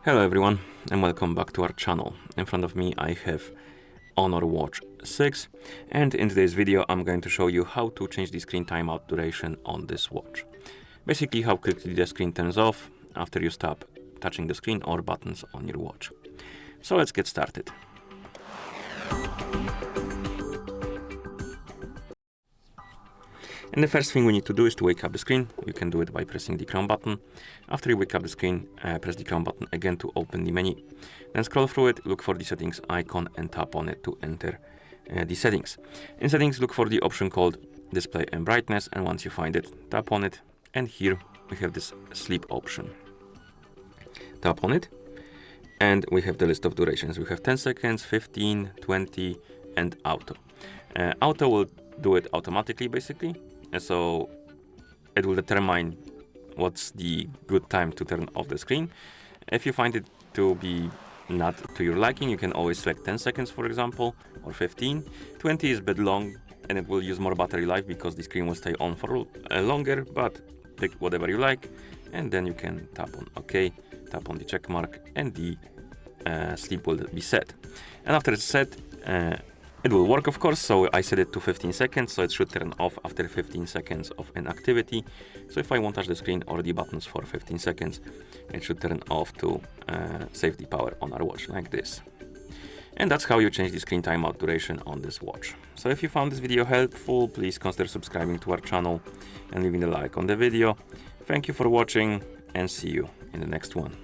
Hello everyone and welcome back to our channel. In front of me I have Honor Watch 6 and in today's video I'm going to show you how to change the screen timeout duration on this watch. Basically how quickly the screen turns off after you stop touching the screen or buttons on your watch. So let's get started. And the first thing we need to do is to wake up the screen. You can do it by pressing the crown button. After you wake up the screen, press the crown button again to open the menu. Then scroll through it, look for the settings icon and tap on it to enter the settings. In settings, look for the option called display and brightness, and once you find it, tap on it, and here we have this sleep option. Tap on it, and we have the list of durations. We have 10 seconds, 15, 20, and auto. Auto will do it automatically basically. So it will determine what's the good time to turn off the screen. If you find it to be not to your liking, you can always select 10 seconds, for example, or 15. 20 is a bit long and it will use more battery life because the screen will stay on for longer, but pick whatever you like. And then you can tap on OK, tap on the check mark, and the sleep will be set. And after it's set, it will work, of course, so I set it to 15 seconds, so it should turn off after 15 seconds of inactivity. So if I won't touch the screen or the buttons for 15 seconds, it should turn off to save the power on our watch, like this. And that's how you change the screen timeout duration on this watch. So if you found this video helpful, please consider subscribing to our channel and leaving a like on the video. Thank you for watching and see you in the next one.